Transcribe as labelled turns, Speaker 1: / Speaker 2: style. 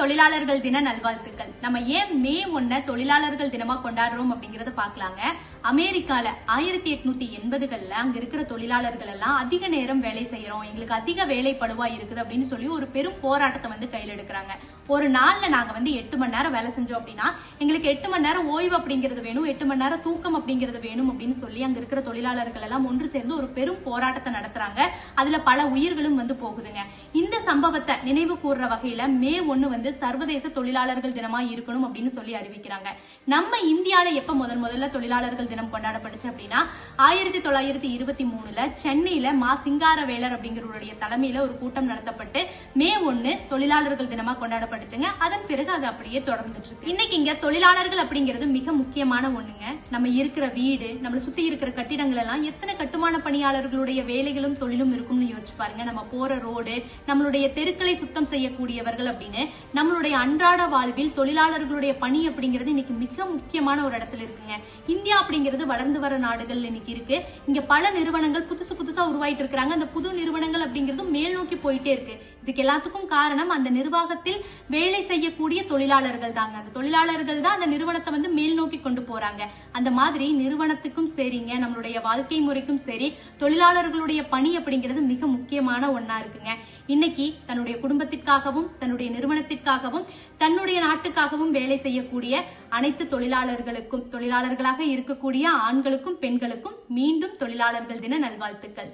Speaker 1: தொழிலாளர்கள் தின நல்வாழ்த்துக்கள். நம்ம ஏன் மே 1 தொழிலாளர்கள் தினமா கொண்டாடுறோம் அப்படிங்கறத பாக்கலாங்க. அமெரிக்கால 1880கள்ல அங்க இருக்கிற தொழிலாளர்கள் எல்லாம் அதிக நேரம் வேலை செய்யறோம், எங்களுக்கு அதிக வேலை பளுவா இருக்குது அப்படின்னு சொல்லி ஒரு பெரும் போராட்டத்தை வந்து கையில எடுக்கிறாங்க. ஒரு நாள்ல நாங்க வந்து 8 மணி நேரம் வேலை செஞ்சோம் அப்படின்னா எங்களுக்கு 8 மணி நேரம் ஓய்வு அப்படிங்கிறது வேணும், 8 மணி நேரம் தூக்கம் அப்படிங்கிறது வேணும் அப்படின்னு சொல்லி அங்க இருக்கிற தொழிலாளர்கள் எல்லாம் ஒன்று சேர்ந்து ஒரு பெரும் போராட்டத்தை நடத்துறாங்க. அதுல பல உயிர்களும் வந்து போகுதுங்க. இந்த சம்பவத்தை நினைவு கூர்ற வகையில மே 1 வந்து சர்வதேச தொழிலாளர்கள் தினமா இருக்கணும் அப்படின்னு சொல்லி அறிவிக்கிறாங்க. நம்ம இந்தியால எப்ப முதல்ல தொழிலாளர்கள் தினம் கொண்டாடப்பட்டுச்சு அப்படின்னா 1923ல சென்னையில மா சிங்காரவேலர் அப்படிங்கிறவருடைய தலைமையில ஒரு கூட்டம் நடத்தப்பட்டு மே 1 தொழிலாளர்கள் தினமா கொண்டாடப்பட்டுச்சுங்க. அதன் பிறகு அது அப்படியே தொடர்ந்துட்டு இருக்கு. இன்னைக்கு இங்க தொழிலாளர்கள் அப்படிங்கிறது மிக முக்கியமான ஒண்ணுங்க. நம்ம இருக்கிற வீடு, நம்மள சுத்தி இருக்கிற கட்டிடங்கள் எல்லாம் எத்தனை கட்டுமான பணியாளர்களுடைய வேலைகளும் தொழிலும் இருக்கும்னு யோசிச்சு பாருங்க. நம்ம போற ரோடு, நம்மளுடைய தெருக்களை சுத்தம் செய்யக்கூடியவர்கள் அப்படின்னு நம்மளுடைய அன்றாட வாழ்வில் தொழிலாளர்களுடைய பணி அப்படிங்கிறது இன்னைக்கு மிக முக்கியமான ஒரு இடத்துல இருக்குங்க. இந்தியா அப்படிங்கிறது வளர்ந்து வர நாடுகள் இன்னைக்கு இருக்கு. இங்க பல நிறுவனங்கள் புதுசா உருவாயிட்டு இருக்காங்க. அந்த புது நிறுவனங்கள் அப்படிங்கிறது மேல் நோக்கி போயிட்டே இருக்கு. இதுக்கு எல்லாத்துக்கும் காரணம் அந்த நிர்வாகத்தில் வேலை செய்யக்கூடிய தொழிலாளர்கள் தாங்க. அந்த தொழிலாளர்கள் தான் அந்த நிறுவனத்தை வந்து மேல் நோக்கி கொண்டு போறாங்க. அந்த மாதிரி நிறுவனத்துக்கும் சரிங்க, நம்மளுடைய வாழ்க்கை முறைக்கும் சரி தொழிலாளர்களுடைய பணி அப்படிங்கிறது மிக முக்கியமான ஒண்ணா இருக்குங்க. இன்னைக்கு தன்னுடைய குடும்பத்திற்காகவும் தன்னுடைய நிறுவனத்திற்காகவும் தன்னுடைய நாட்டுக்காகவும் வேலை செய்யக்கூடிய அனைத்து தொழிலாளர்களுக்கும், தொழிலாளர்களாக இருக்கக்கூடிய ஆண்களுக்கும் பெண்களுக்கும் மீண்டும் தொழிலாளர்கள் தின நல்வாழ்த்துக்கள்.